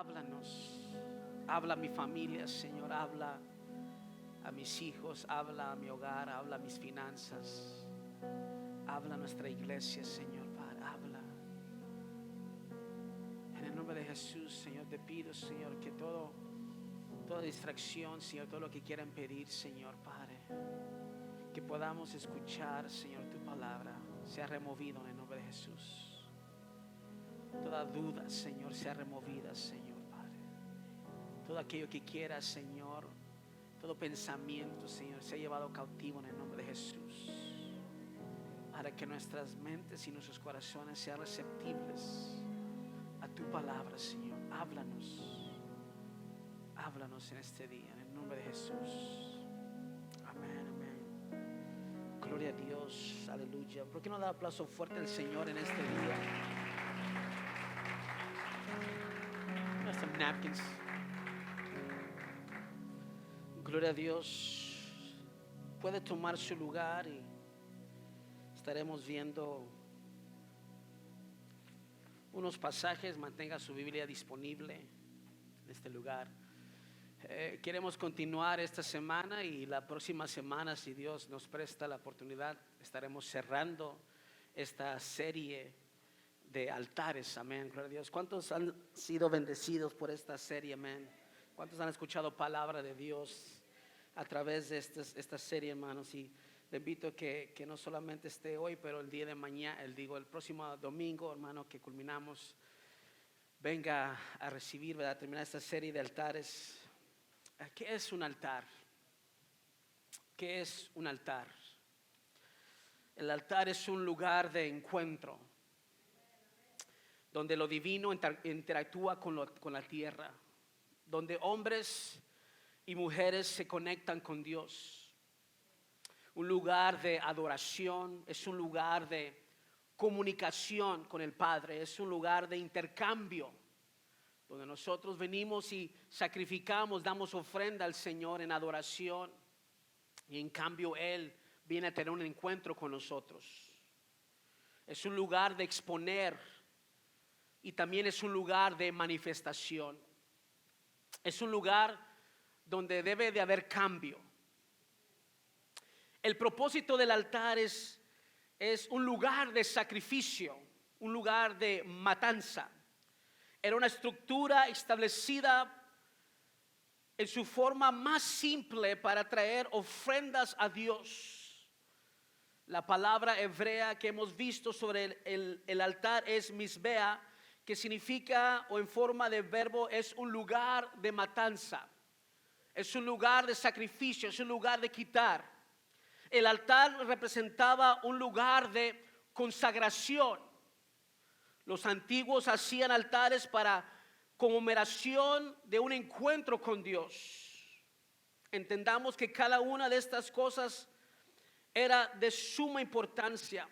Háblanos, habla a mi familia, Señor, habla a mis hijos, habla a mi hogar, habla a mis finanzas, habla a nuestra iglesia, Señor, Padre, habla. En el nombre de Jesús, Señor, te pido, Señor, que toda distracción, Señor, todo lo que quieran pedir, Señor, Padre, que podamos escuchar, Señor, tu palabra, sea removido en el nombre de Jesús. Toda duda, Señor, sea removida, Señor, Padre. Todo aquello que quieras, Señor, todo pensamiento, Señor, sea llevado cautivo en el nombre de Jesús, para que nuestras mentes y nuestros corazones sean receptibles a tu palabra, Señor. Háblanos en este día, en el nombre de Jesús. Amén, amén. Gloria a Dios, aleluya. ¿Por qué no da aplauso fuerte al Señor en este día? Some napkins. Gloria a Dios. Puede tomar su lugar y estaremos viendo unos pasajes. Mantenga su Biblia disponible en este lugar. Queremos continuar esta semana y la próxima semana, si Dios nos presta la oportunidad, estaremos cerrando esta serie de altares. Amén, gloria a Dios. ¿Cuántos han sido bendecidos por esta serie? Amén. ¿Cuántos han escuchado palabra de Dios a través de esta serie, hermanos? Y le invito que no solamente esté hoy, pero el día de mañana, el próximo domingo, hermano, que culminamos, venga a recibir, ¿verdad? Terminar esta serie de altares. ¿Qué es un altar? ¿Qué es un altar? El altar es un lugar de encuentro, donde lo divino interactúa con la tierra, donde hombres y mujeres se conectan con Dios. Un lugar de adoración, es un lugar de comunicación con el Padre, es un lugar de intercambio, donde nosotros venimos y sacrificamos, damos ofrenda al Señor en adoración, y en cambio Él viene a tener un encuentro con nosotros. Es un lugar de exponer, y también es un lugar de manifestación. Es un lugar donde debe de haber cambio. El propósito del altar es un lugar de sacrificio, un lugar de matanza. Era una estructura establecida en su forma más simple para traer ofrendas a Dios. La palabra hebrea que hemos visto sobre el altar es misbea, que significa, o en forma de verbo, es un lugar de matanza, es un lugar de sacrificio, es un lugar de quitar. El altar representaba un lugar de consagración. Los antiguos hacían altares para conmemoración de un encuentro con Dios. Entendamos que cada una de estas cosas era de suma importancia.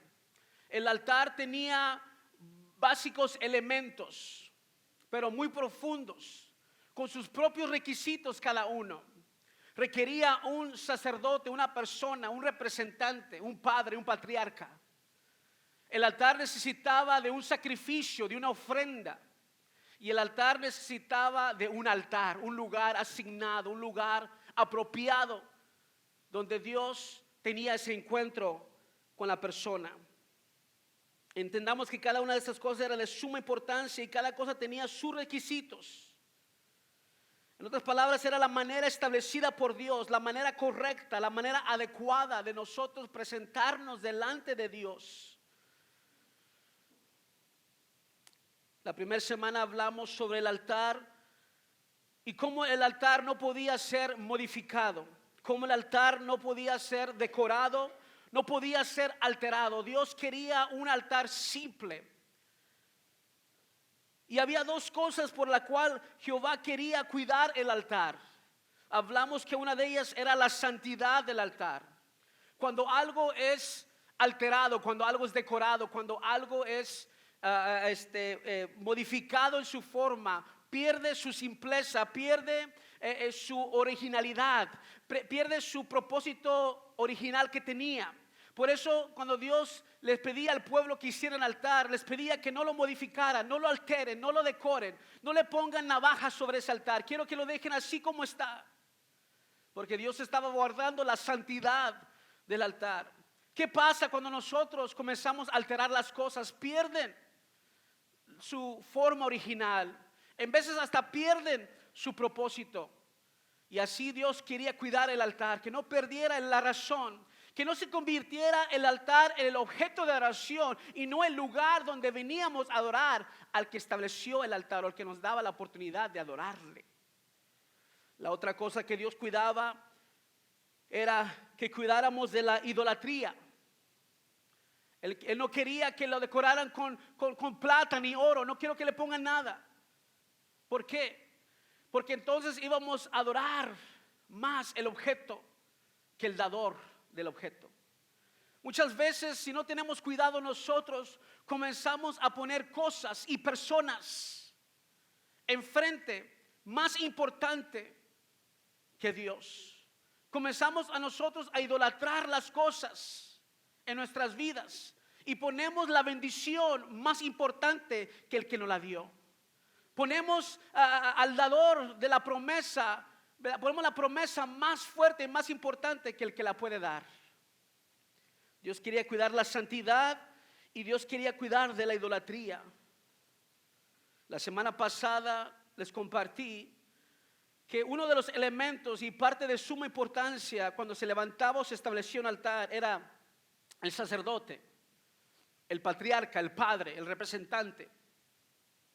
El altar tenía básicos elementos, pero muy profundos, con sus propios requisitos cada uno. Requería un sacerdote, una persona, un representante, un padre, un patriarca. El altar necesitaba de un sacrificio, de una ofrenda. Y el altar necesitaba de un altar, un lugar asignado, un lugar apropiado, donde Dios tenía ese encuentro con la persona. Entendamos que cada una de estas cosas era de suma importancia y cada cosa tenía sus requisitos. En otras palabras, era la manera establecida por Dios, la manera correcta, la manera adecuada de nosotros presentarnos delante de Dios. La primera semana hablamos sobre el altar y cómo el altar no podía ser modificado, cómo el altar no podía ser decorado, no podía ser alterado. Dios quería un altar simple. Y había dos cosas por las cuales Jehová quería cuidar el altar. Hablamos que una de ellas era la santidad del altar. Cuando algo es alterado, cuando algo es decorado, cuando algo es modificado en su forma, pierde su simpleza, pierde su originalidad, pierde su propósito original que tenía. Por eso cuando Dios les pedía al pueblo que hicieran altar, les pedía que no lo modificaran, no lo alteren, no lo decoren, no le pongan navajas sobre ese altar. Quiero que lo dejen así como está, porque Dios estaba guardando la santidad del altar. ¿Qué pasa cuando nosotros comenzamos a alterar las cosas? Pierden su forma original. En veces hasta pierden su propósito. Y así Dios quería cuidar el altar, que no perdiera la razón, que no se convirtiera el altar en el objeto de adoración y no el lugar donde veníamos a adorar al que estableció el altar o al que nos daba la oportunidad de adorarle. La otra cosa que Dios cuidaba era que cuidáramos de la idolatría. Él no quería que lo decoraran con plata ni oro. No quiero que le pongan nada. ¿Por qué? Porque entonces íbamos a adorar más el objeto que el dador del objeto. Muchas veces, si no tenemos cuidado nosotros, comenzamos a poner cosas y personas enfrente más importante que Dios. Comenzamos a nosotros a idolatrar las cosas en nuestras vidas y ponemos la bendición más importante que el que nos la dio. Ponemos al dador de la promesa, ponemos la promesa más fuerte y más importante que el que la puede dar. Dios quería cuidar la santidad y Dios quería cuidar de la idolatría. La semana pasada les compartí que uno de los elementos y parte de suma importancia cuando se levantaba o se establecía un altar era el sacerdote, el patriarca, el padre, el representante,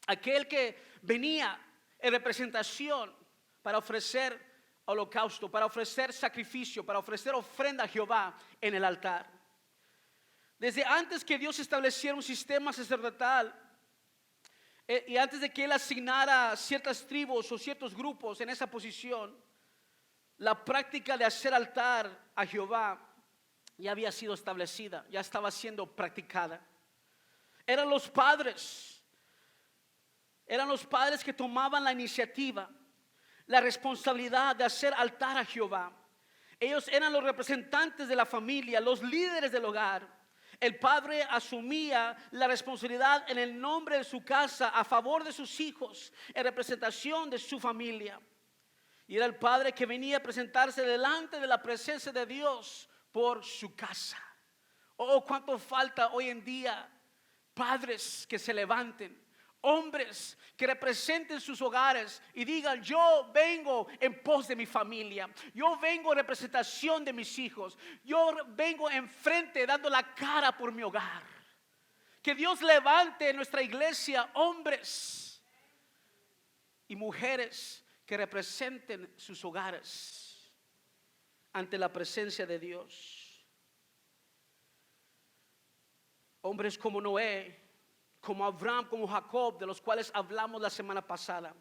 aquel que venía en representación para ofrecer holocausto, para ofrecer sacrificio, para ofrecer ofrenda a Jehová en el altar. Desde antes que Dios estableciera un sistema sacerdotal y antes de que Él asignara ciertas tribus o ciertos grupos en esa posición, la práctica de hacer altar a Jehová ya había sido establecida, ya estaba siendo practicada. Eran los padres que tomaban la iniciativa, la responsabilidad de hacer altar a Jehová. Ellos eran los representantes de la familia, los líderes del hogar. El padre asumía la responsabilidad en el nombre de su casa a favor de sus hijos, en representación de su familia. Y era el padre que venía a presentarse delante de la presencia de Dios por su casa. Oh, cuánto falta hoy en día padres que se levanten, hombres que representen sus hogares y digan: yo vengo en pos de mi familia, yo vengo en representación de mis hijos, yo vengo enfrente dando la cara por mi hogar. Que Dios levante en nuestra iglesia hombres y mujeres que representen sus hogares ante la presencia de Dios. Hombres como Noé, como Abraham, como Jacob, de los cuales hablamos la semana pasada,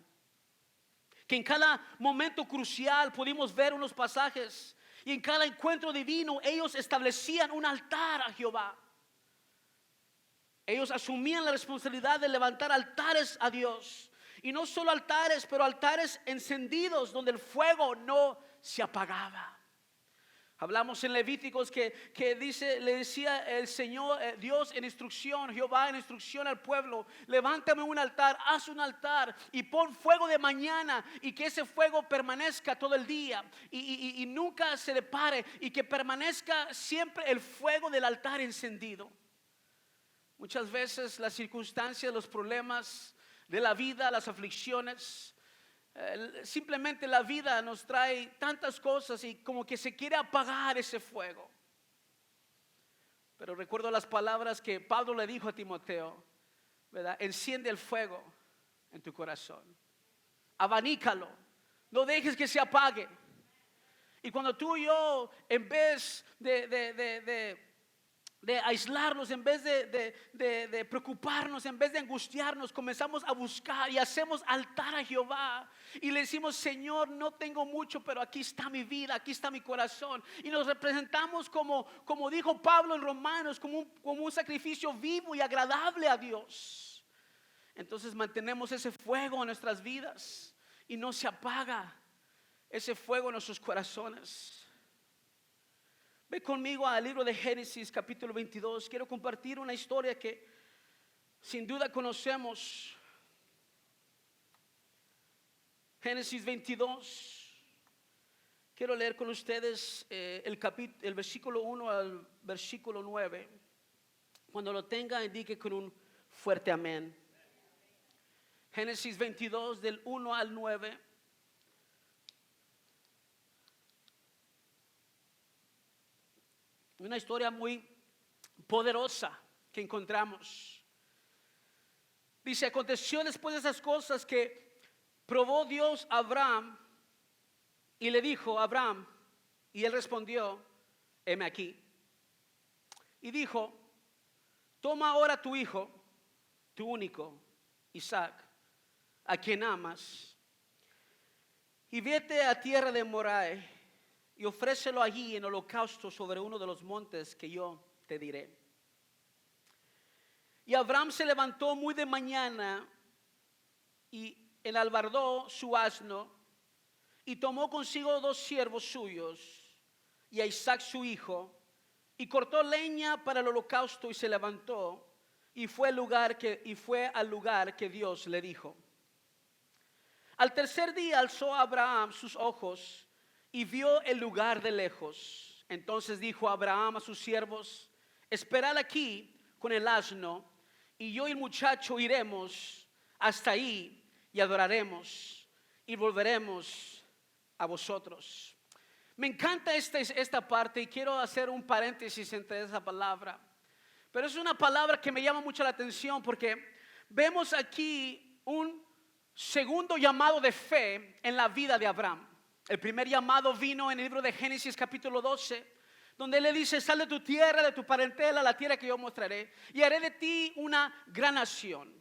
que en cada momento crucial pudimos ver unos pasajes y en cada encuentro divino ellos establecían un altar a Jehová. Ellos asumían la responsabilidad de levantar altares a Dios, y no solo altares, pero altares encendidos donde el fuego no se apagaba. Hablamos en Levíticos que le decía el Señor, Dios en instrucción, Jehová en instrucción al pueblo: levántame un altar, haz un altar y pon fuego de mañana, y que ese fuego permanezca todo el día y nunca se le pare, y que permanezca siempre el fuego del altar encendido. Muchas veces las circunstancias, los problemas de la vida, las aflicciones, simplemente la vida nos trae tantas cosas y como que se quiere apagar ese fuego. Pero recuerdo las palabras que Pablo le dijo a Timoteo, ¿verdad? Enciende el fuego en tu corazón, abanícalo, no dejes que se apague. Y cuando tú y yo, en vez de aislarnos, en vez de preocuparnos, en vez de angustiarnos, comenzamos a buscar y hacemos altar a Jehová y le decimos: Señor, no tengo mucho, pero aquí está mi vida, aquí está mi corazón, y nos representamos como dijo Pablo en Romanos, como un sacrificio vivo y agradable a Dios. Entonces mantenemos ese fuego en nuestras vidas y no se apaga ese fuego en nuestros corazones. Ve conmigo al libro de Génesis capítulo 22. Quiero compartir una historia que sin duda conocemos. Génesis 22. Quiero leer con ustedes el versículo 1 al versículo 9. Cuando lo tenga, indique con un fuerte amén. Génesis 22 del 1 al 9. Una historia muy poderosa que encontramos. Dice: aconteció después de esas cosas que probó Dios a Abraham y le dijo: Abraham, y él respondió: heme aquí. Y dijo: toma ahora tu hijo, tu único, Isaac, a quien amas, y vete a tierra de Moriah y ofrécelo allí en holocausto sobre uno de los montes que yo te diré. Y Abraham se levantó muy de mañana y enalbardó su asno y tomó consigo 2 siervos suyos y a Isaac su hijo, y cortó leña para el holocausto y se levantó y fue al lugar que Dios le dijo. Al tercer día alzó Abraham sus ojos y vio el lugar de lejos. Entonces dijo Abraham a sus siervos: esperad aquí con el asno, y yo y el muchacho iremos hasta ahí y adoraremos y volveremos a vosotros. Me encanta esta parte y quiero hacer un paréntesis entre esa palabra. Pero es una palabra que me llama mucho la atención porque vemos aquí un segundo llamado de fe en la vida de Abraham. El primer llamado vino en el libro de Génesis capítulo 12, donde él le dice: sal de tu tierra, de tu parentela, a la tierra que yo mostraré, y haré de ti una gran nación.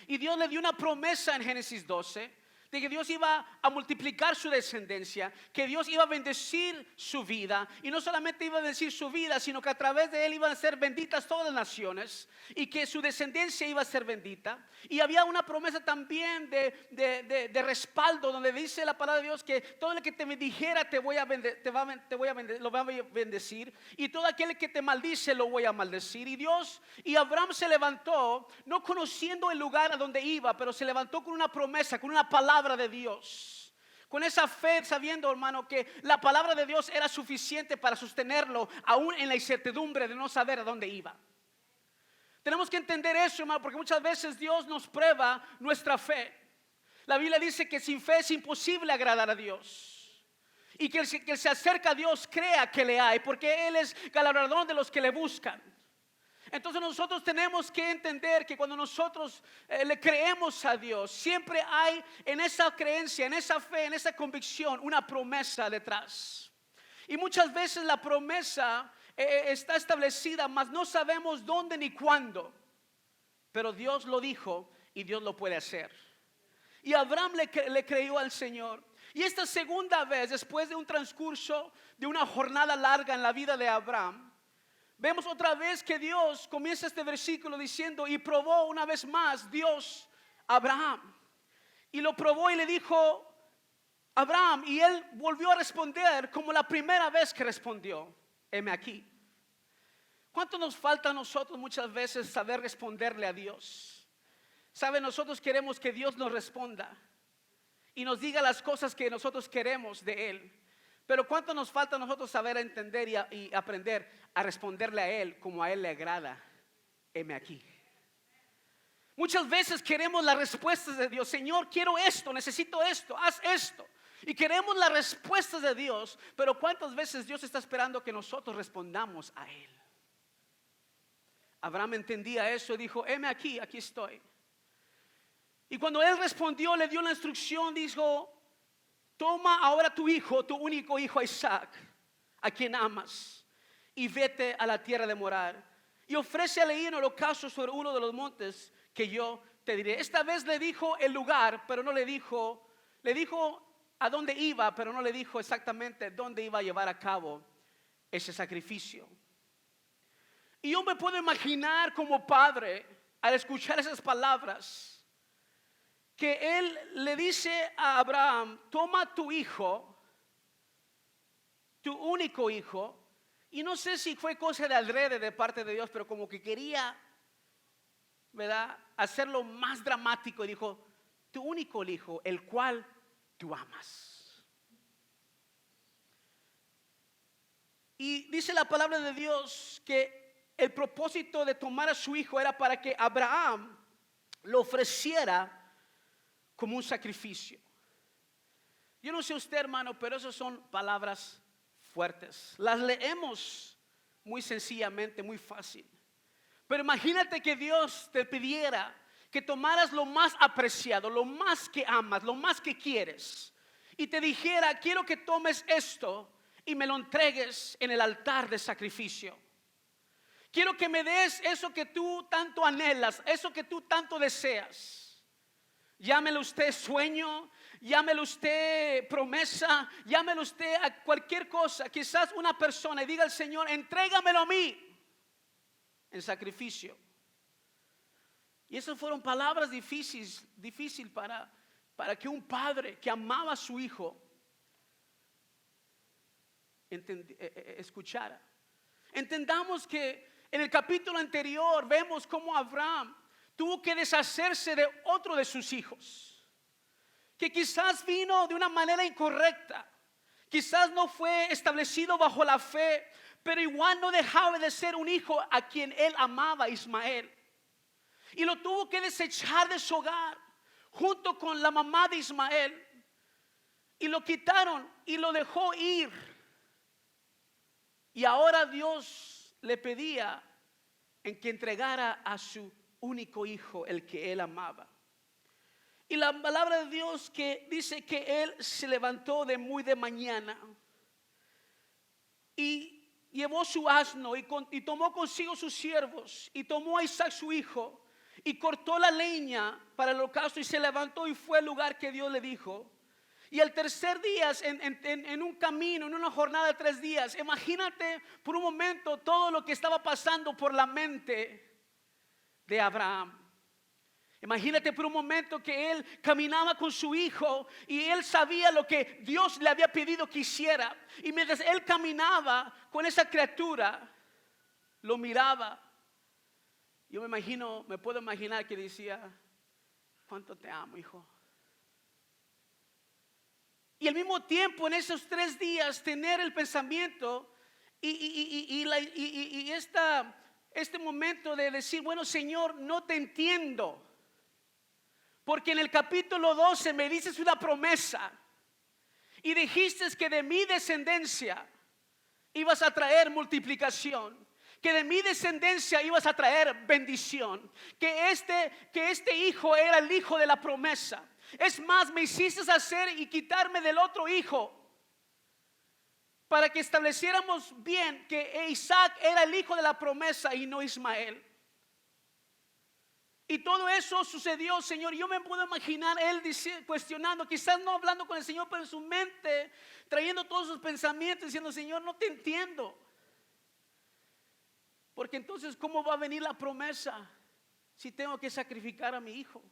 Y Dios le dio una promesa en Génesis 12 de que Dios iba a multiplicar su descendencia, que Dios iba a bendecir su vida, y no solamente iba a bendecir su vida, sino que a través de él iban a ser benditas todas las naciones, y que su descendencia iba a ser bendita. Y había una promesa también de respaldo, donde dice la palabra de Dios que todo el que te bendijera lo voy a bendecir, y todo aquel que te maldice lo voy a maldecir. Y Abraham se levantó, no conociendo el lugar a donde iba, pero se levantó con una promesa, con una palabra de Dios, con esa fe, sabiendo, hermano, que la palabra de Dios era suficiente para sostenerlo aún en la incertidumbre de no saber a dónde iba. Tenemos que entender eso, hermano, porque muchas veces Dios nos prueba nuestra fe. La Biblia dice que sin fe es imposible agradar a Dios, y que el que se acerca a Dios crea que le hay, porque Él es galardón de los que le buscan. Entonces nosotros tenemos que entender que cuando nosotros le creemos a Dios, siempre hay en esa creencia, en esa fe, en esa convicción, una promesa detrás. Y muchas veces la promesa está establecida, mas no sabemos dónde ni cuándo. Pero Dios lo dijo y Dios lo puede hacer. Y Abraham le creyó al Señor. Y esta segunda vez, después de un transcurso de una jornada larga en la vida de Abraham, vemos otra vez que Dios comienza este versículo diciendo: y probó una vez más Dios a Abraham. Y lo probó y le dijo: Abraham, y él volvió a responder como la primera vez que respondió: heme aquí. ¿Cuánto nos falta a nosotros muchas veces saber responderle a Dios? ¿Sabe? Nosotros queremos que Dios nos responda y nos diga las cosas que nosotros queremos de Él. Pero ¿cuánto nos falta a nosotros saber entender y aprender a responderle a Él como a Él le agrada? Heme aquí. Muchas veces queremos las respuestas de Dios. Señor, quiero esto, necesito esto, haz esto. Y queremos las respuestas de Dios, pero ¿cuántas veces Dios está esperando que nosotros respondamos a Él? Abraham entendía eso y dijo: heme aquí, aquí estoy. Y cuando él respondió, le dio la instrucción, dijo: toma ahora tu hijo, tu único hijo Isaac, a quien amas, y vete a la tierra de Morar, y ofrécele ahí en holocausto sobre uno de los montes que yo te diré. Esta vez le dijo el lugar, pero no le dijo a dónde iba, pero no le dijo exactamente dónde iba a llevar a cabo ese sacrificio. Y yo me puedo imaginar como padre, al escuchar esas palabras, que él le dice a Abraham: toma tu hijo, tu único hijo, Y no sé si fue cosa de adrede de parte de Dios, pero como que quería, ¿verdad?, hacerlo más dramático y dijo: tu único hijo, el cual tú amas. Y dice la palabra de Dios que el propósito de tomar a su hijo era para que Abraham lo ofreciera como un sacrificio. Yo no sé usted, hermano, pero esas son palabras fuertes. Las leemos muy sencillamente, muy fácil. Pero imagínate que Dios te pidiera que tomaras lo más apreciado, lo más que amas, lo más que quieres, y te dijera: quiero que tomes esto y me lo entregues en el altar de sacrificio. Quiero que me des eso que tú tanto anhelas, eso que tú tanto deseas. Llámelo usted sueño, llámelo usted promesa, llámelo usted a cualquier cosa. Quizás una persona y diga al Señor: entrégamelo a mí en sacrificio. Y esas fueron palabras difíciles para que un padre que amaba a su hijo escuchara. Entendamos que en el capítulo anterior vemos cómo Abraham tuvo que deshacerse de otro de sus hijos, que quizás vino de una manera incorrecta, quizás no fue establecido bajo la fe, pero igual no dejaba de ser un hijo a quien él amaba, Ismael. Y lo tuvo que desechar de su hogar junto con la mamá de Ismael, y lo quitaron y lo dejó ir. Y ahora Dios le pedía en que entregara a su único hijo, el que él amaba. Y la palabra de Dios que dice que él se levantó de muy de mañana y llevó su asno y tomó consigo sus siervos y tomó a Isaac su hijo y cortó la leña para el holocausto y se levantó y fue al lugar que Dios le dijo. Y el tercer día en un camino, en una jornada de 3 días, imagínate por un momento todo lo que estaba pasando por la mente de Abraham. Imagínate por un momento que él caminaba con su hijo y él sabía lo que Dios le había pedido que hiciera. Y mientras él caminaba con esa criatura, lo miraba. Yo me puedo imaginar que decía: cuánto te amo, hijo. Y al mismo tiempo en esos 3 días tener el pensamiento este momento de decir: bueno, Señor, no te entiendo, porque en el capítulo 12 me dices una promesa y dijiste que de mi descendencia ibas a traer multiplicación, que de mi descendencia ibas a traer bendición, que este hijo era el hijo de la promesa. Es más, me hiciste hacer y quitarme del otro hijo para que estableciéramos bien que Isaac era el hijo de la promesa y no Ismael. Y todo eso sucedió, Señor. Yo me puedo imaginar él cuestionando, quizás no hablando con el Señor, pero en su mente trayendo todos sus pensamientos, diciendo: Señor, no te entiendo, porque entonces ¿cómo va a venir la promesa si tengo que sacrificar a mi hijo?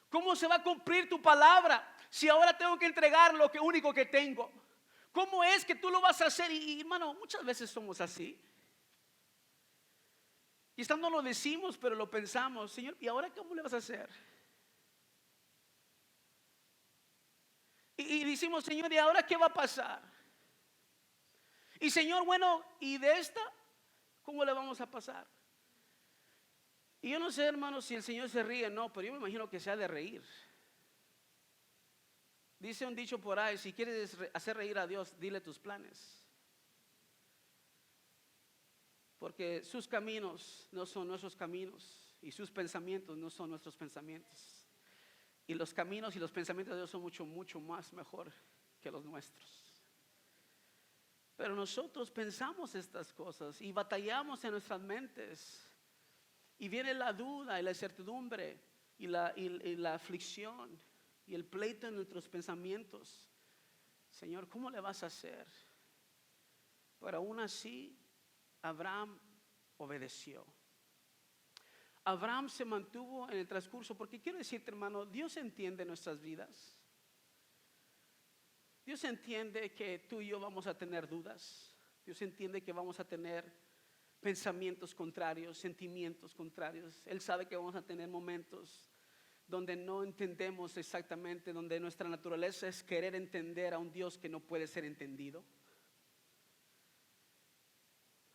¿Cómo se va a cumplir tu palabra si ahora tengo que entregar lo único que tengo? ¿Cómo es que tú lo vas a hacer? Y hermano, muchas veces somos así. Quizás no lo decimos, pero lo pensamos: Señor, ¿y ahora cómo le vas a hacer? Y decimos: Señor, ¿y ahora qué va a pasar? Y Señor, bueno, ¿y de esta cómo le vamos a pasar? Y yo no sé, hermano, si el Señor se ríe, no, pero yo me imagino que se ha de reír. Dice un dicho por ahí: si quieres hacer reír a Dios, dile tus planes. Porque sus caminos no son nuestros caminos y sus pensamientos no son nuestros pensamientos. Y los caminos y los pensamientos de Dios son mucho, mucho más mejor que los nuestros. Pero nosotros pensamos estas cosas y batallamos en nuestras mentes. Y viene la duda y la incertidumbre y la aflicción y el pleito en nuestros pensamientos. Señor, ¿cómo le vas a hacer? Pero aún así Abraham obedeció. Abraham se mantuvo en el transcurso, porque quiero decirte, hermano, Dios entiende nuestras vidas. Dios entiende que tú y yo vamos a tener dudas. Dios entiende que vamos a tener pensamientos contrarios, sentimientos contrarios. Él sabe que vamos a tener momentos donde no entendemos exactamente, donde nuestra naturaleza es querer entender a un Dios que no puede ser entendido.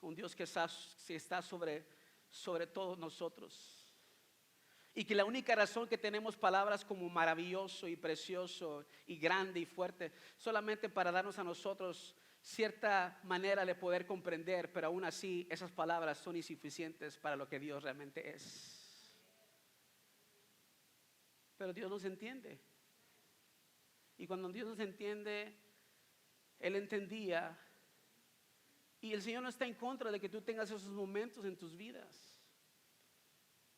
Un Dios que está sobre todos nosotros. Y que la única razón que tenemos palabras como maravilloso y precioso y grande y fuerte, solamente para darnos a nosotros cierta manera de poder comprender, pero aún así esas palabras son insuficientes para lo que Dios realmente es. Pero Dios nos entiende. Y cuando Dios nos entiende, Él entendía. Y el Señor no está en contra de que tú tengas esos momentos en tus vidas.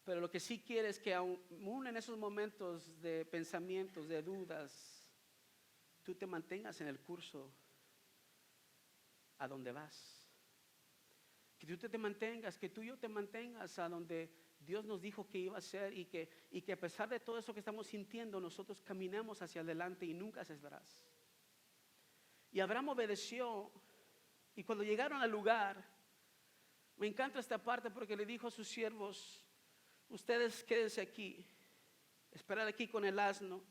Pero lo que sí quiere es que aún en esos momentos de pensamientos, de dudas, tú te mantengas en el curso a donde vas. Que tú te mantengas, que tú y yo te mantengas a donde Dios nos dijo que iba a ser, y que a pesar de todo eso que estamos sintiendo, nosotros caminamos hacia adelante y nunca cesarás. Y Abraham obedeció, y cuando llegaron al lugar, me encanta esta parte porque le dijo a sus siervos: ustedes quédense aquí, esperad aquí con el asno,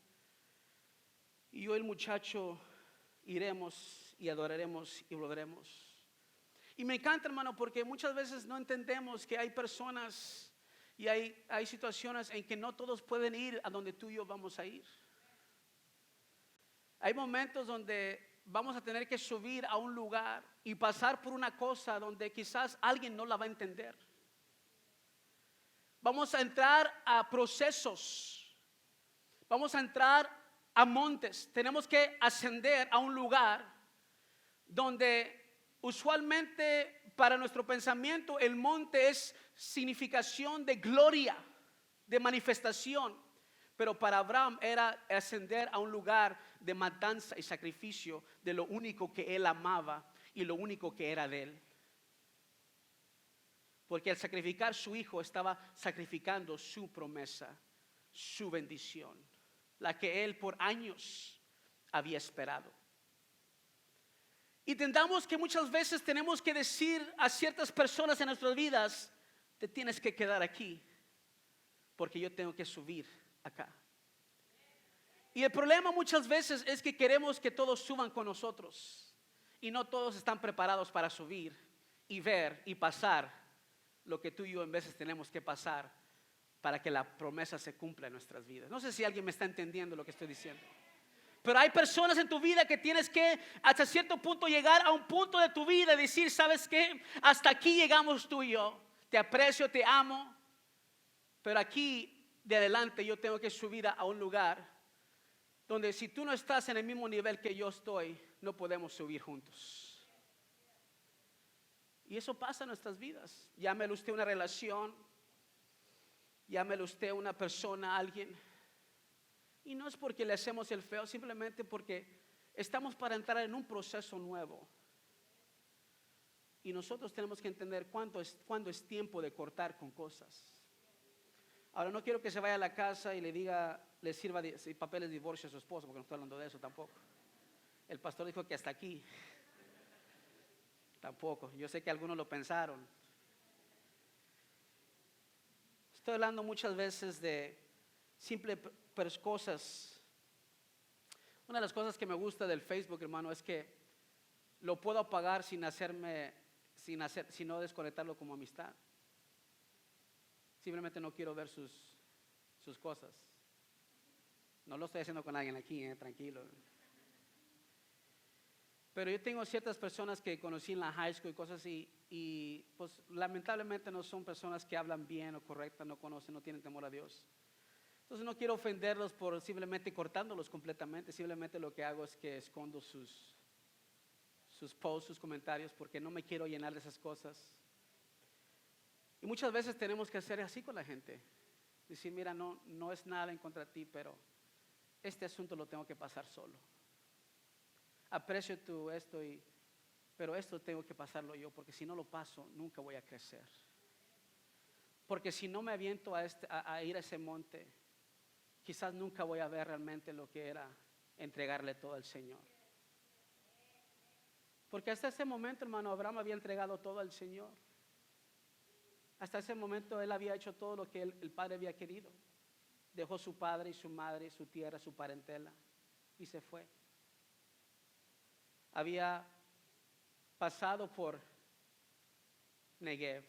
y yo y el muchacho iremos y adoraremos y volveremos. Y me encanta, hermano, porque muchas veces no entendemos que hay personas y hay situaciones en que no todos pueden ir a donde tú y yo vamos a ir. Hay momentos donde vamos a tener que subir a un lugar y pasar por una cosa donde quizás alguien no la va a entender. Vamos a entrar a procesos, vamos a entrar a montes, tenemos que ascender a un lugar donde usualmente para nuestro pensamiento el monte es significación de gloria, de manifestación, pero para Abraham era ascender a un lugar de matanza y sacrificio de lo único que él amaba y lo único que era de él. Porque al sacrificar su hijo estaba sacrificando su promesa, su bendición, la que él por años había esperado. Entendamos que muchas veces tenemos que decir a ciertas personas en nuestras vidas: te tienes que quedar aquí, porque yo tengo que subir acá. Y el problema muchas veces es que queremos que todos suban con nosotros, y no todos están preparados para subir y ver y pasar lo que tú y yo en veces tenemos que pasar para que la promesa se cumpla en nuestras vidas. No sé si alguien me está entendiendo lo que estoy diciendo. Pero hay personas en tu vida que tienes que hasta cierto punto llegar a un punto de tu vida y decir: ¿sabes qué? Hasta aquí llegamos tú y yo. Te aprecio, te amo, pero aquí de adelante yo tengo que subir a un lugar donde si tú no estás en el mismo nivel que yo estoy, no podemos subir juntos. Y eso pasa en nuestras vidas. Llámelo usted una relación, llámelo usted una persona, alguien. Y no es porque le hacemos el feo, simplemente porque estamos para entrar en un proceso nuevo. Y nosotros tenemos que entender cuándo es tiempo de cortar con cosas. Ahora, no quiero que se vaya a la casa y le sirva papeles de divorcio a su esposo, porque no estoy hablando de eso tampoco. El pastor dijo que hasta aquí. Tampoco, yo sé que algunos lo pensaron. Estoy hablando muchas veces de simples cosas. Una de las cosas que me gusta del Facebook, hermano, es que lo puedo apagar sin no desconectarlo como amistad. Simplemente no quiero ver sus cosas. No lo estoy haciendo con alguien aquí, tranquilo. Pero yo tengo ciertas personas que conocí en la high school y cosas así, y pues lamentablemente no son personas que hablan bien o correctas, no conocen, no tienen temor a Dios. Entonces no quiero ofenderlos por simplemente cortándolos completamente. Simplemente lo que hago es que escondo sus posts, sus comentarios, porque no me quiero llenar de esas cosas. Y muchas veces tenemos que hacer así con la gente. Decir: mira, no es nada en contra de ti, pero este asunto lo tengo que pasar solo. Aprecio pero esto tengo que pasarlo yo, porque si no lo paso nunca voy a crecer. Porque si no me aviento a ir a ese monte, quizás nunca voy a ver realmente lo que era entregarle todo al Señor. Porque hasta ese momento, hermano, Abraham había entregado todo al Señor. Hasta ese momento él había hecho todo lo que el Padre había querido. Dejó su padre y su madre, su tierra, su parentela y se fue. Había pasado por Negev,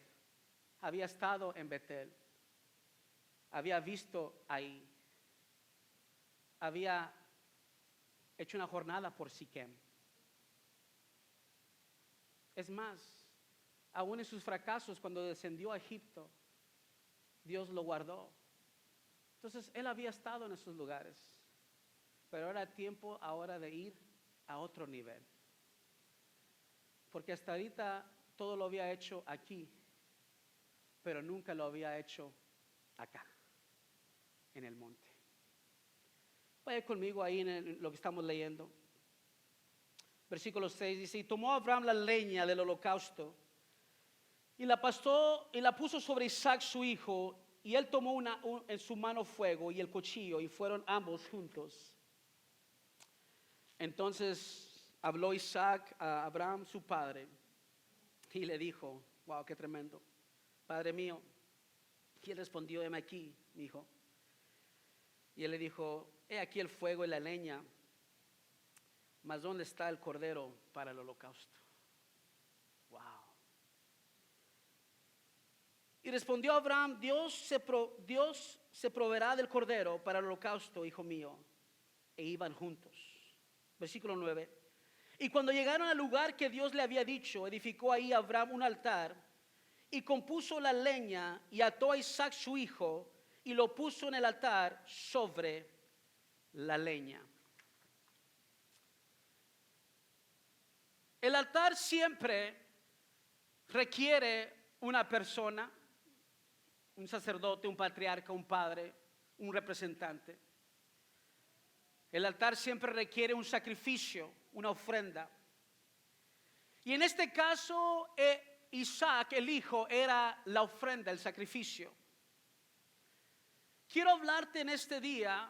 había estado en Betel, había visto ahí, había hecho una jornada por Siquem. Es más, aún en sus fracasos, cuando descendió a Egipto, Dios lo guardó. Entonces él había estado en esos lugares, pero era tiempo ahora de ir a otro nivel, porque hasta ahorita todo lo había hecho aquí, pero nunca lo había hecho acá, en el monte. Vaya conmigo ahí en lo que estamos leyendo. Versículo 6 dice: y tomó Abraham la leña del holocausto y la pastó y la puso sobre Isaac su hijo, y él tomó en su mano fuego y el cuchillo, y fueron ambos juntos. Entonces habló Isaac a Abraham su padre y le dijo: wow, qué tremendo, padre mío. Y él respondió: heme aquí, mi hijo. Y él le dijo: he aquí el fuego y la leña, mas ¿dónde está el cordero para el holocausto? Wow. Y respondió Abraham: Dios se proveerá del cordero para el holocausto, hijo mío. E iban juntos. Versículo 9. Y cuando llegaron al lugar que Dios le había dicho, edificó ahí Abraham un altar y compuso la leña y ató a Isaac su hijo y lo puso en el altar sobre la leña. El altar siempre requiere una persona, un sacerdote, un patriarca, un padre, un representante. El altar siempre requiere un sacrificio, una ofrenda. Y en este caso, Isaac, el hijo, era la ofrenda, el sacrificio. Quiero hablarte en este día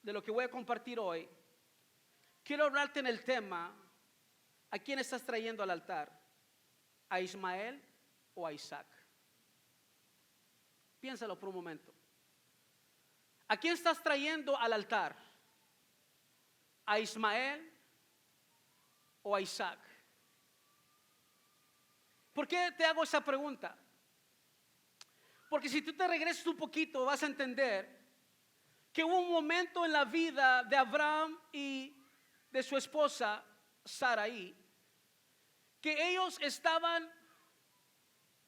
de lo que voy a compartir hoy. Quiero hablarte en el tema: ¿a quién estás trayendo al altar? ¿A Ismael o a Isaac? Piénsalo por un momento. ¿A quién estás trayendo al altar? ¿A Ismael o a Isaac? ¿Por qué te hago esa pregunta? Porque si tú te regresas un poquito, vas a entender que hubo un momento en la vida de Abraham y de su esposa Sarai, que ellos estaban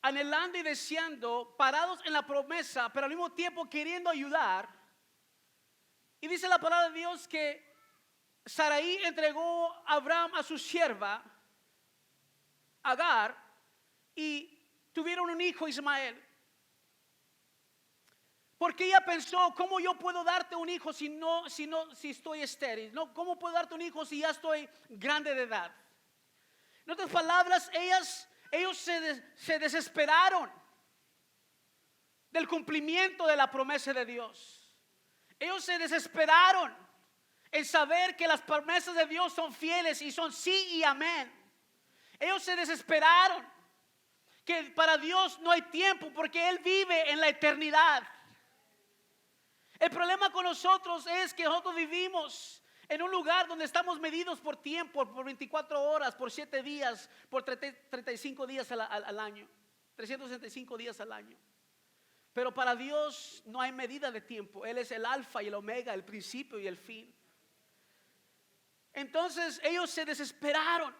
anhelando y deseando, parados en la promesa, pero al mismo tiempo queriendo ayudar. Y dice la palabra de Dios que Sarai entregó a Abraham a su sierva Agar y tuvieron un hijo, Ismael. Porque ella pensó: ¿cómo yo puedo darte un hijo si estoy estéril? No, ¿cómo puedo darte un hijo si ya estoy grande de edad? En otras palabras, ellos se desesperaron del cumplimiento de la promesa de Dios. Ellos se desesperaron en saber que las promesas de Dios son fieles y son sí y amén. Ellos se desesperaron que para Dios no hay tiempo, porque Él vive en la eternidad. El problema con nosotros es que nosotros vivimos en un lugar donde estamos medidos por tiempo, por 24 horas, por 7 días, por 35 días al año, 365 días al año. Pero para Dios no hay medida de tiempo. Él es el alfa y el omega, el principio y el fin. Entonces ellos se desesperaron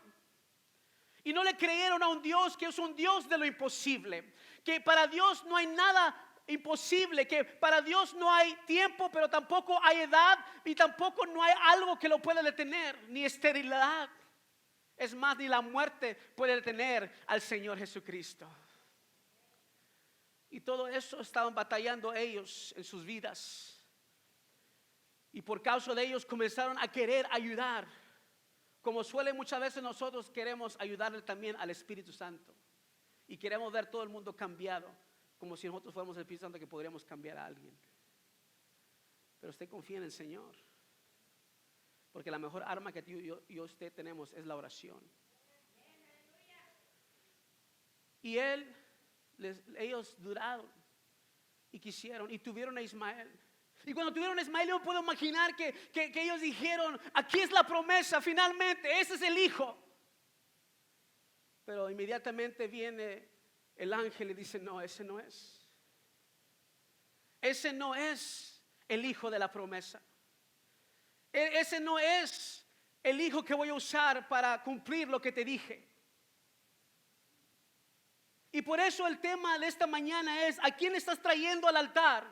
y no le creyeron a un Dios que es un Dios de lo imposible, que para Dios no hay nada imposible, que para Dios no hay tiempo, pero tampoco hay edad y tampoco no hay algo que lo pueda detener, ni esterilidad. Es más, ni la muerte puede detener al Señor Jesucristo. Y todo eso estaban batallando ellos en sus vidas. Y por causa de ellos comenzaron a querer ayudar, como suele muchas veces nosotros queremos ayudarle también al Espíritu Santo. Y queremos ver todo el mundo cambiado, como si nosotros fuéramos el Espíritu Santo que podríamos cambiar a alguien. Pero usted confía en el Señor, porque la mejor arma que yo y usted tenemos es la oración. Y ellos duraron y quisieron y tuvieron a Ismael. Y cuando tuvieron a Ismael, yo puedo imaginar que ellos dijeron: aquí es la promesa, finalmente, ese es el hijo. Pero inmediatamente viene el ángel y dice: no, ese no es. Ese no es el hijo de la promesa. Ese no es el hijo que voy a usar para cumplir lo que te dije. Y por eso el tema de esta mañana es: ¿a quién estás trayendo al altar?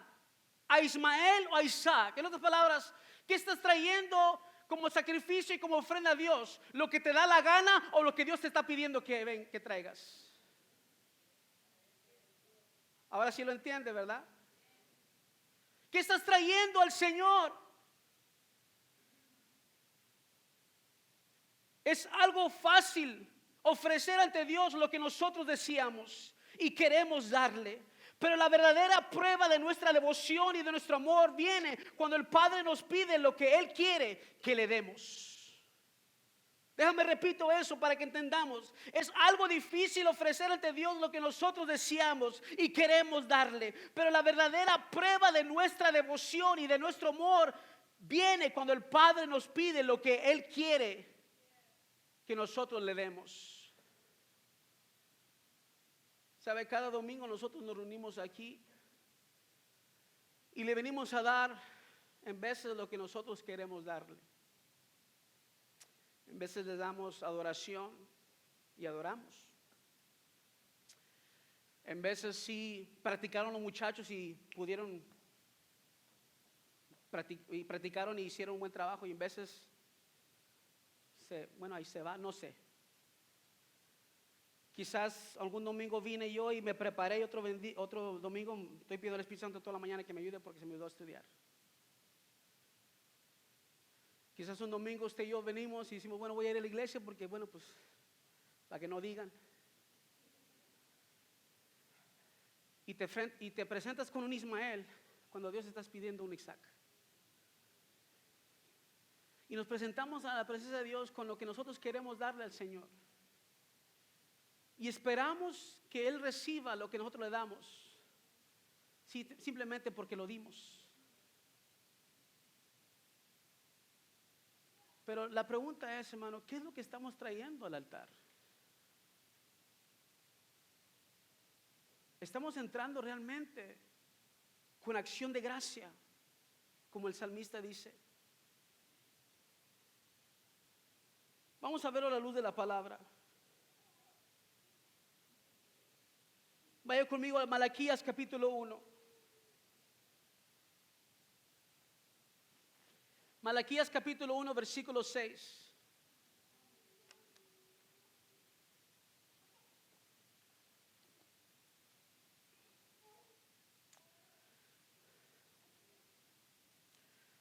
¿A Ismael o a Isaac? En otras palabras, ¿qué estás trayendo como sacrificio y como ofrenda a Dios? ¿Lo que te da la gana o lo que Dios te está pidiendo que traigas? Ahora sí lo entiende, ¿verdad? ¿Qué estás trayendo al Señor? Es algo fácil ofrecer ante Dios lo que nosotros deseamos y queremos darle. Pero la verdadera prueba de nuestra devoción y de nuestro amor viene cuando el Padre nos pide lo que Él quiere que le demos. Déjame repito eso para que entendamos. Es algo difícil ofrecer ante Dios lo que nosotros deseamos y queremos darle. Pero la verdadera prueba de nuestra devoción y de nuestro amor viene cuando el Padre nos pide lo que Él quiere que nosotros le demos. ¿Sabe? Cada domingo nosotros nos reunimos aquí y le venimos a dar en veces lo que nosotros queremos darle. En veces le damos adoración y adoramos. En veces sí practicaron los muchachos y pudieron practicaron y hicieron un buen trabajo, y en veces ahí se va, no sé. Quizás algún domingo vine yo y me preparé, y otro domingo estoy pidiendo al Espíritu Santo toda la mañana que me ayude porque se me olvidó a estudiar. Quizás un domingo usted y yo venimos y decimos: bueno, voy a ir a la iglesia porque, bueno, pues, para que no digan. Y te presentas con un Ismael cuando Dios estás pidiendo un Isaac. Y nos presentamos a la presencia de Dios con lo que nosotros queremos darle al Señor. Y esperamos que Él reciba lo que nosotros le damos, simplemente porque lo dimos. Pero la pregunta es, hermano, ¿qué es lo que estamos trayendo al altar? ¿Estamos entrando realmente con acción de gracia, como el salmista dice? Vamos a verlo a la luz de la palabra. Vaya conmigo a Malaquías capítulo 1. Malaquías capítulo 1, versículo 6.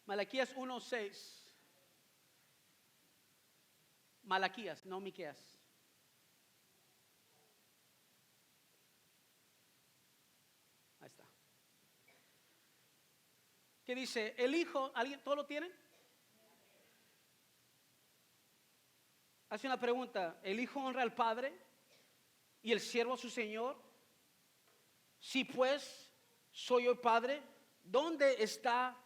Malaquías 1, 6. Malaquías, no Miqueas. Ahí está. ¿Qué dice? El hijo, ¿alguien, todo lo tienen? Hace una pregunta: ¿el hijo honra al padre y el siervo a su señor? Si pues soy yo el padre, ¿dónde está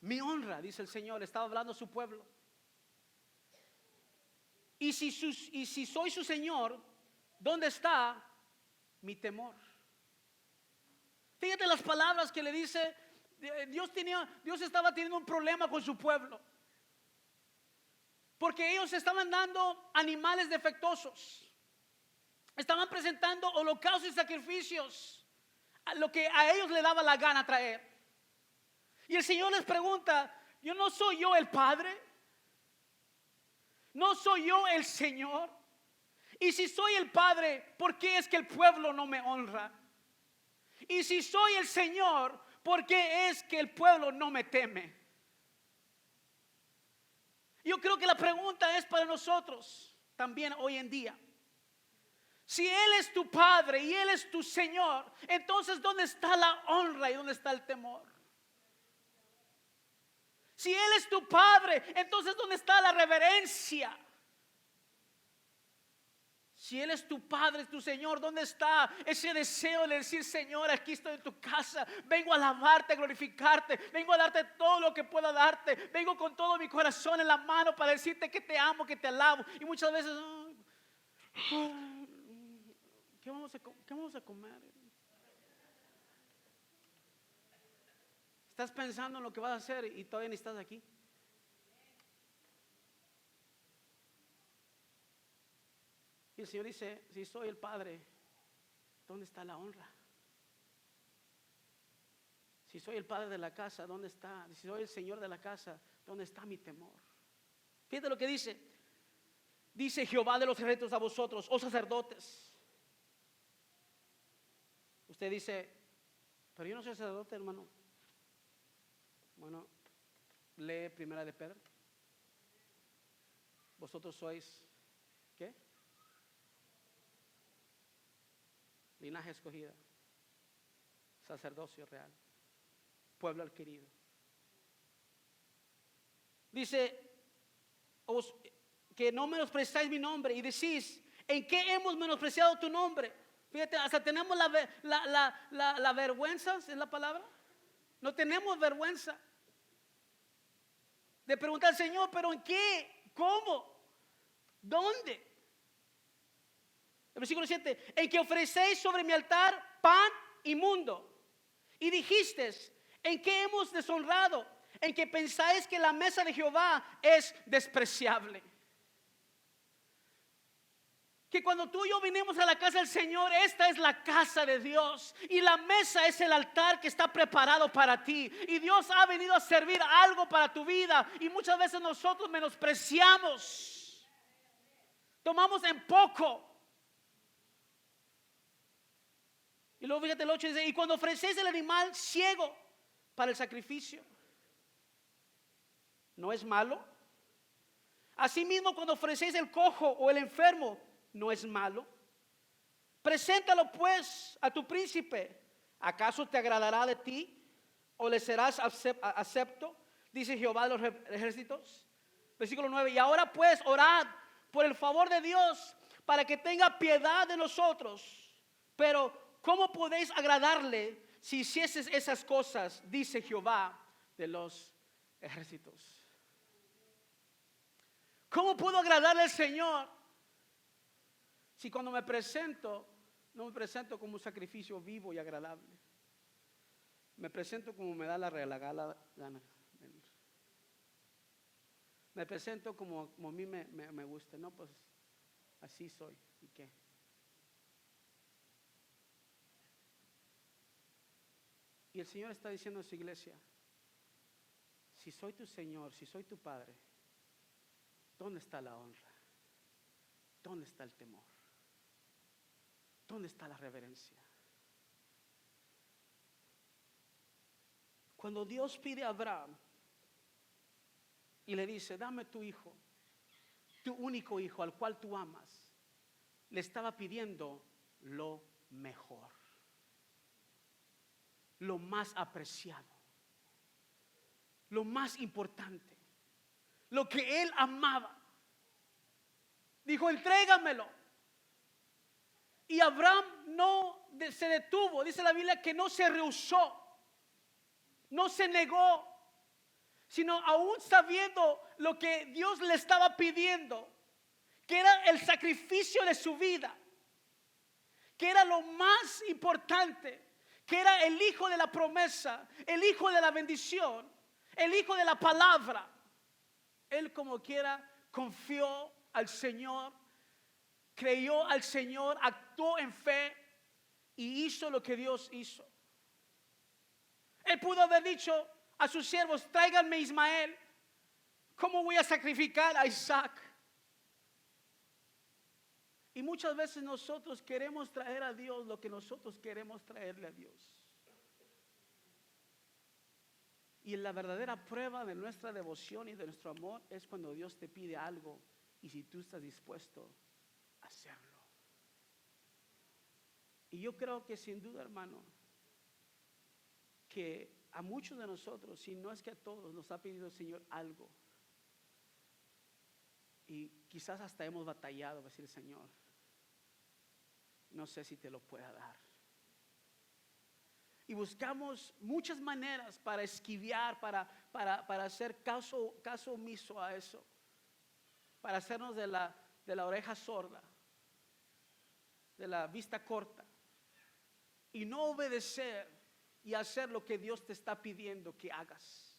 mi honra? Dice el Señor. Estaba hablando a su pueblo. Y si soy su señor, ¿dónde está mi temor? Fíjate las palabras que le dice. Dios estaba teniendo un problema con su pueblo, porque ellos estaban dando animales defectuosos, estaban presentando holocaustos y sacrificios a lo que a ellos le daba la gana traer. Y el Señor les pregunta: ¿no soy yo el Padre? ¿No soy yo el Señor? Y si soy el Padre, ¿por qué es que el pueblo no me honra? Y si soy el Señor, ¿por qué es que el pueblo no me teme? Yo creo que la pregunta es para nosotros también hoy en día. Si Él es tu Padre y Él es tu Señor, entonces ¿dónde está la honra y dónde está el temor? Si Él es tu Padre, entonces ¿dónde está la reverencia? Si Él es tu Padre, tu Señor, ¿dónde está ese deseo de decir, Señor, aquí estoy en tu casa, vengo a alabarte, a glorificarte, vengo a darte todo lo que pueda darte, vengo con todo mi corazón en la mano para decirte que te amo, que te alabo? Y muchas veces, ¿qué vamos a comer? Estás pensando en lo que vas a hacer y todavía ni estás aquí. Y el Señor dice, si soy el Padre, ¿dónde está la honra? Si soy el Padre de la casa, ¿dónde está? Si soy el Señor de la casa, ¿dónde está mi temor? Fíjate lo que dice. Dice Jehová de los ejércitos a vosotros, oh sacerdotes. Usted dice, pero yo no soy sacerdote, hermano. Bueno, lee Primera de Pedro. Vosotros sois, ¿qué? Linaje escogida, sacerdocio real, pueblo adquirido. Dice que no menospreciáis mi nombre y decís, ¿en qué hemos menospreciado tu nombre? Fíjate, hasta tenemos la vergüenza, ¿es la palabra? No tenemos vergüenza de preguntar al Señor, ¿pero en qué? ¿Cómo? ¿Dónde? El versículo 7, en que ofrecéis sobre mi altar pan inmundo. Y dijisteis, ¿en qué hemos deshonrado? En que pensáis que la mesa de Jehová es despreciable. Que cuando tú y yo vinimos a la casa del Señor, esta es la casa de Dios. Y la mesa es el altar que está preparado para ti. Y Dios ha venido a servir algo para tu vida. Y muchas veces nosotros menospreciamos. Tomamos en poco. Y luego fíjate el 8 dice, y cuando ofrecéis el animal ciego para el sacrificio, ¿no es malo? Asimismo, cuando ofrecéis el cojo o el enfermo, ¿no es malo? Preséntalo pues a tu príncipe. ¿Acaso te agradará de ti o le serás acepto? Dice Jehová de los ejércitos. Versículo 9, y ahora pues orad por el favor de Dios para que tenga piedad de nosotros. Pero ¿cómo podéis agradarle si hicieses esas cosas? Dice Jehová de los ejércitos. ¿Cómo puedo agradarle al Señor si cuando me presento, no me presento como un sacrificio vivo y agradable? Me presento como me da la gana. Me presento como a mí me gusta. No, pues así soy. ¿Y qué? Y el Señor está diciendo a su iglesia, si soy tu Señor, si soy tu Padre, ¿dónde está la honra? ¿Dónde está el temor? ¿Dónde está la reverencia? Cuando Dios pide a Abraham y le dice, dame tu hijo, tu único hijo al cual tú amas, le estaba pidiendo lo mejor, lo más apreciado, lo más importante, lo que él amaba. Dijo, entrégamelo. Y Abraham no se detuvo. Dice la Biblia que no se rehusó, no se negó, sino aún sabiendo lo que Dios le estaba pidiendo, que era el sacrificio de su vida, que era lo más importante, que era el hijo de la promesa, el hijo de la bendición, el hijo de la palabra. Él como quiera confió al Señor, creyó al Señor, actuó en fe y hizo lo que Dios hizo. Él pudo haber dicho a sus siervos, tráiganme Ismael. ¿Cómo voy a sacrificar a Isaac? Y muchas veces nosotros queremos traer a Dios lo que nosotros queremos traerle a Dios. Y la verdadera prueba de nuestra devoción y de nuestro amor es cuando Dios te pide algo y si tú estás dispuesto a hacerlo. Y yo creo que sin duda, hermano, que a muchos de nosotros, si no es que a todos, nos ha pedido el Señor algo. Y quizás hasta hemos batallado para decir, Señor, no sé si te lo pueda dar. Y buscamos muchas maneras para esquivar, para hacer caso omiso a eso, para hacernos de la oreja sorda, de la vista corta, y no obedecer y hacer lo que Dios te está pidiendo que hagas.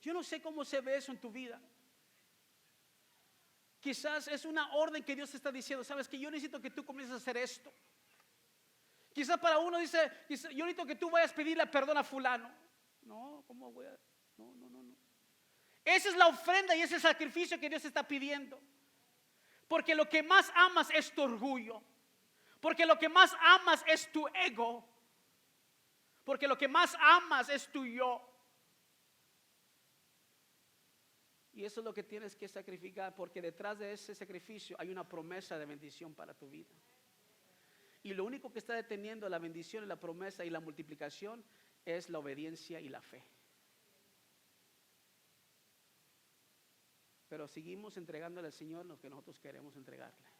Yo no sé cómo se ve eso en tu vida. Quizás es una orden que Dios te está diciendo, sabes que yo necesito que tú comiences a hacer esto. Quizás para uno dice, yo necesito que tú vayas a pedirle perdón a fulano. No, ¿cómo voy a? No. Esa es la ofrenda y ese sacrificio que Dios está pidiendo. Porque lo que más amas es tu orgullo. Porque lo que más amas es tu ego. Porque lo que más amas es tu yo. Y eso es lo que tienes que sacrificar, porque detrás de ese sacrificio hay una promesa de bendición para tu vida. Y lo único que está deteniendo la bendición y la promesa y la multiplicación es la obediencia y la fe. Pero seguimos entregándole al Señor lo que nosotros queremos entregarle.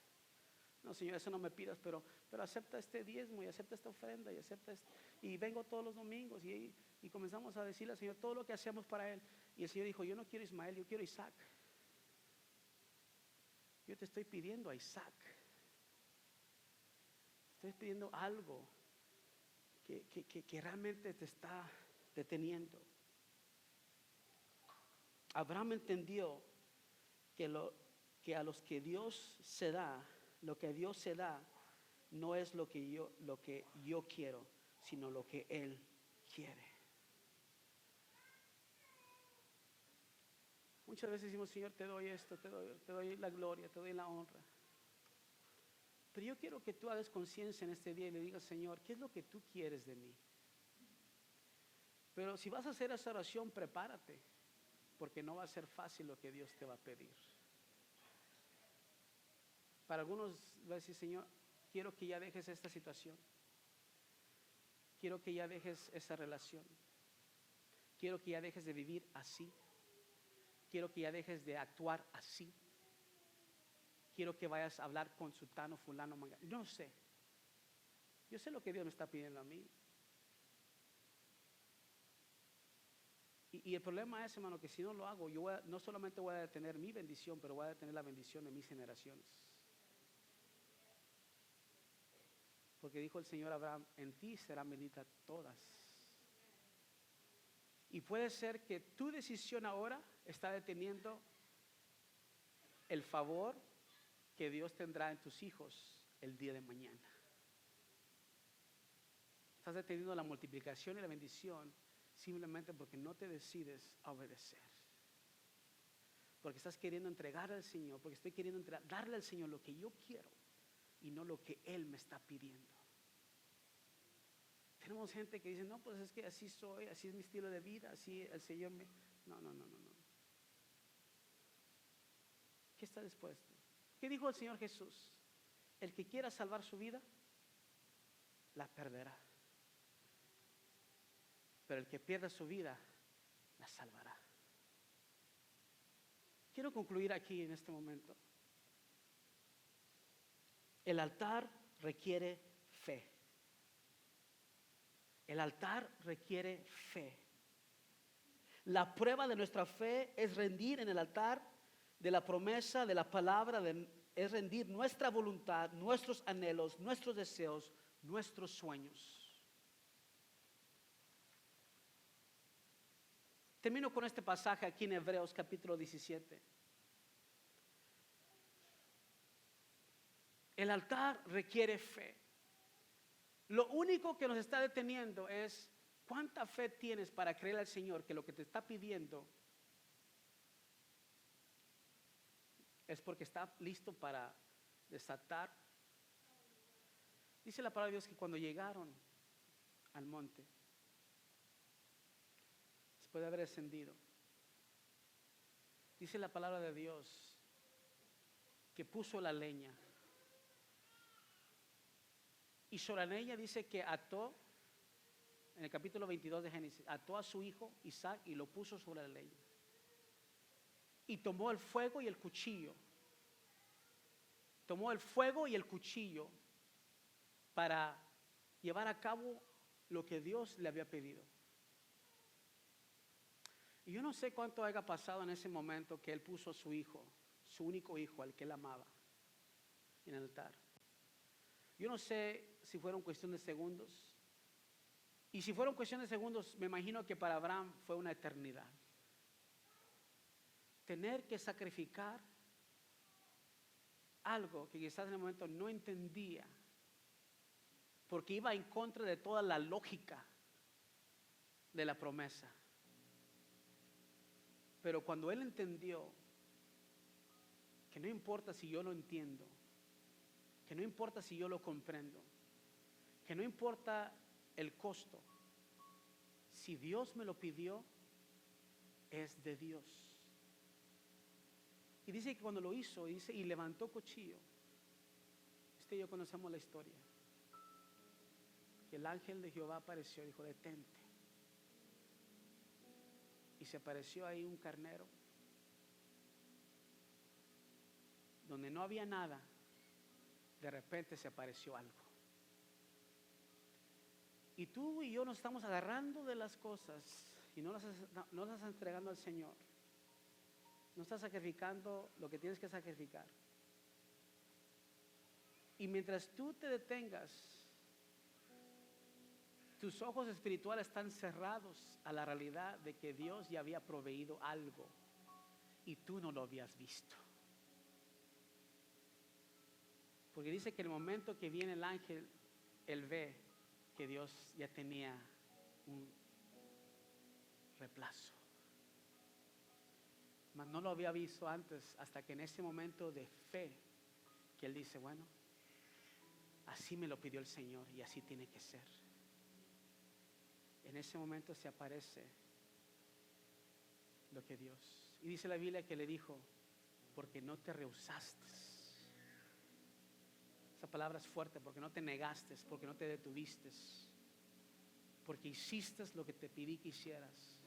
No, Señor, eso no me pidas, pero acepta este diezmo y acepta esta ofrenda y acepta y vengo todos los domingos y comenzamos a decirle al Señor todo lo que hacemos para Él. Y el Señor dijo, yo no quiero Ismael, yo quiero Isaac. Yo te estoy pidiendo a Isaac. Estoy pidiendo algo que realmente te está deteniendo. Abraham entendió que a los que Dios se da, lo que Dios se da no es lo que yo quiero, sino lo que Él quiere. Muchas veces decimos, Señor, te doy esto, te doy la gloria, te doy la honra. Pero yo quiero que tú hagas conciencia en este día y le digas, Señor, ¿qué es lo que tú quieres de mí? Pero si vas a hacer esa oración, prepárate, porque no va a ser fácil lo que Dios te va a pedir. Para algunos va a decir, Señor, quiero que ya dejes esta situación. Quiero que ya dejes esa relación. Quiero que ya dejes de vivir así. Quiero que ya dejes de actuar así. Quiero que vayas a hablar con sutano, fulano, mangano. No sé. Yo sé lo que Dios me está pidiendo a mí. Y el problema es, hermano, que si no lo hago, no solamente voy a detener mi bendición, pero voy a detener la bendición de mis generaciones. Porque dijo el Señor a Abraham, en ti serán benditas todas. Y puede ser que tu decisión ahora está deteniendo el favor que Dios tendrá en tus hijos el día de mañana. Estás deteniendo la multiplicación y la bendición simplemente porque no te decides a obedecer. Porque estás queriendo entregar al Señor, porque estoy queriendo darle al Señor lo que yo quiero y no lo que Él me está pidiendo. Tenemos gente que dice, no, pues es que así soy, así es mi estilo de vida, así el Señor me... No. ¿Qué está dispuesto? ¿Qué dijo el Señor Jesús? El que quiera salvar su vida, la perderá. Pero el que pierda su vida, la salvará. Quiero concluir aquí en este momento. El altar requiere fe. El altar requiere fe. La prueba de nuestra fe es rendir en el altar de la promesa, de la palabra, es rendir nuestra voluntad, nuestros anhelos, nuestros deseos, nuestros sueños. Termino con este pasaje aquí en Hebreos capítulo 17. El altar requiere fe. Lo único que nos está deteniendo es cuánta fe tienes para creer al Señor que lo que te está pidiendo es porque está listo para desatar. Dice la palabra de Dios que cuando llegaron al monte, después de haber ascendido, dice la palabra de Dios que puso la leña. Y sobre la leña dice que ató, en el capítulo 22 de Génesis, ató a su hijo Isaac y lo puso sobre la leña. Y tomó el fuego y el cuchillo. tomó el fuego y el cuchillo para llevar a cabo lo que Dios le había pedido. Y yo no sé cuánto haya pasado en ese momento que él puso a su hijo, su único hijo, al que él amaba, en el altar. Yo no sé si fueron cuestión de segundos. Y si fueron cuestión de segundos, me imagino que para Abraham fue una eternidad. Tener que sacrificar algo que quizás en el momento no entendía, porque iba en contra de toda la lógica de la promesa. Pero cuando él entendió que no importa si yo lo entiendo, que no importa si yo lo comprendo, que no importa el costo, si Dios me lo pidió, es de Dios. Y dice que cuando lo hizo, dice, y levantó cuchillo. Usted y yo conocemos la historia. Que el ángel de Jehová apareció y dijo, detente. Y se apareció ahí un carnero, donde no había nada, de repente se apareció algo. Y tú y yo nos estamos agarrando de las cosas y no las estás entregando al Señor. No estás sacrificando lo que tienes que sacrificar. Y mientras tú te detengas, tus ojos espirituales están cerrados a la realidad de que Dios ya había proveído algo y tú no lo habías visto. Porque dice que el momento que viene el ángel, él ve que Dios ya tenía un reemplazo. Mas no lo había visto antes, hasta que en ese momento de fe, que él dice, bueno, así me lo pidió el Señor y así tiene que ser. En ese momento se aparece lo que Dios. Y dice la Biblia que le dijo, porque no te rehusaste. Esa palabra es fuerte, porque no te negaste, porque no te detuviste, porque hiciste lo que te pedí que hicieras.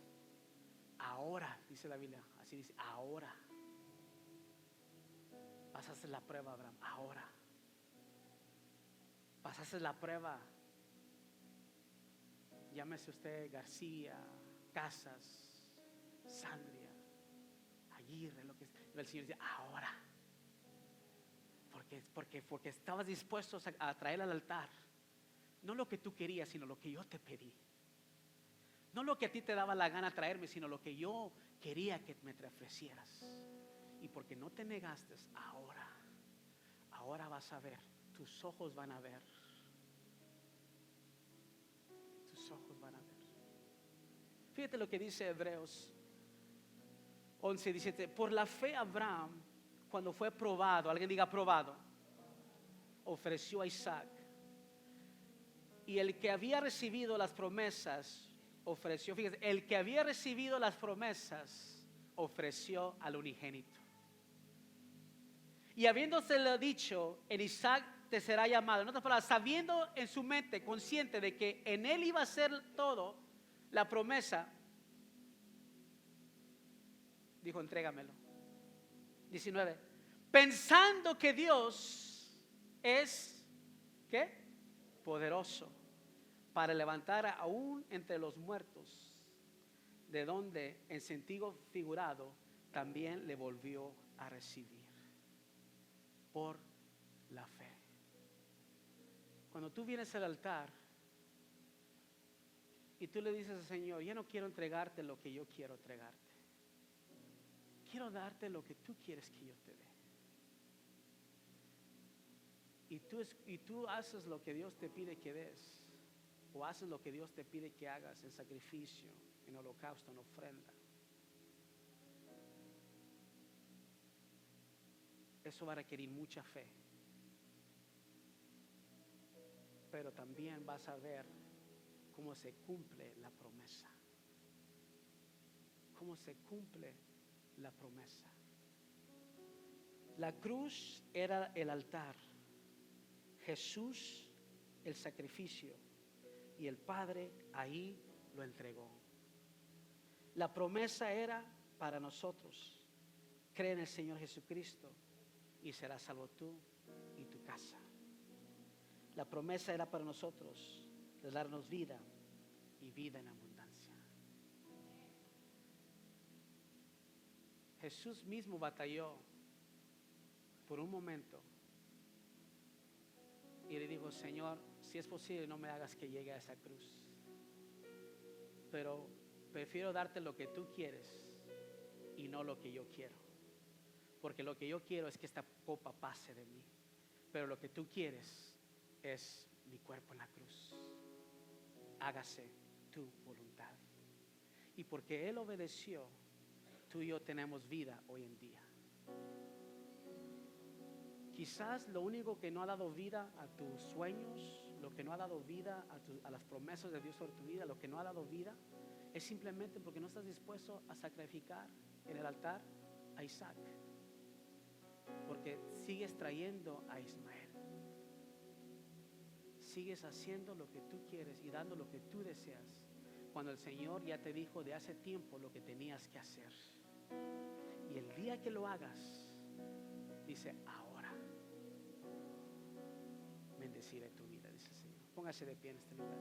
Ahora, dice la Biblia, así dice, ahora pasaste la prueba, Abraham, ahora pasaste la prueba. Llámese usted García, Casas, Sandria, Aguirre, lo que es. El Señor dice, ahora. Porque estabas dispuesto a traer al altar, no lo que tú querías, sino lo que yo te pedí. No lo que a ti te daba la gana traerme, sino lo que yo quería que me te ofrecieras. Y porque no te negaste, ahora vas a ver, tus ojos van a ver. Tus ojos van a ver. Fíjate lo que dice Hebreos 11:17. Por la fe Abraham, cuando fue probado, alguien diga probado, ofreció a Isaac. Y el que había recibido las promesas ofreció, fíjese, el que había recibido las promesas ofreció al unigénito. Y habiéndoselo dicho, en Isaac te será llamado. En otras palabras, sabiendo en su mente, consciente de que en él iba a ser todo la promesa, dijo, entrégamelo. 19. Pensando que Dios es, ¿qué? Poderoso para levantar aún entre los muertos, de donde en sentido figurado también le volvió a recibir por la fe. Cuando tú vienes al altar y tú le dices al Señor, yo no quiero entregarte lo que yo quiero entregarte, quiero darte lo que tú quieres que yo te dé. Y tú haces lo que Dios te pide que des, o haces lo que Dios te pide que hagas en sacrificio, en holocausto, en ofrenda. Eso va a requerir mucha fe, pero también vas a ver cómo se cumple la promesa. Cómo se cumple la promesa. La cruz era el altar, Jesús el sacrificio, y el Padre ahí lo entregó. La promesa era para nosotros: cree en el Señor Jesucristo y serás salvo tú casa. La promesa era para nosotros de darnos vida y vida en abundancia. Jesús mismo batalló por un momento y le dijo: Señor, si es posible, no me hagas que llegue a esa cruz, pero prefiero darte lo que tú quieres y no lo que yo quiero, porque lo que yo quiero es que esta copa pase de mí, pero lo que tú quieres es mi cuerpo en la cruz. Hágase tu voluntad. Y porque Él obedeció, tú y yo tenemos vida hoy en día. Quizás lo único que no ha dado vida a tus sueños, lo que no ha dado vida a las promesas de Dios sobre tu vida, lo que no ha dado vida es simplemente porque no estás dispuesto a sacrificar en el altar a Isaac, porque sigues trayendo a Ismael, sigues haciendo lo que tú quieres y dando lo que tú deseas, cuando el Señor ya te dijo de hace tiempo lo que tenías que hacer. Y el día que lo hagas, dice: ahora bendeciré tu vida, dice el Señor. Póngase de pie en este lugar.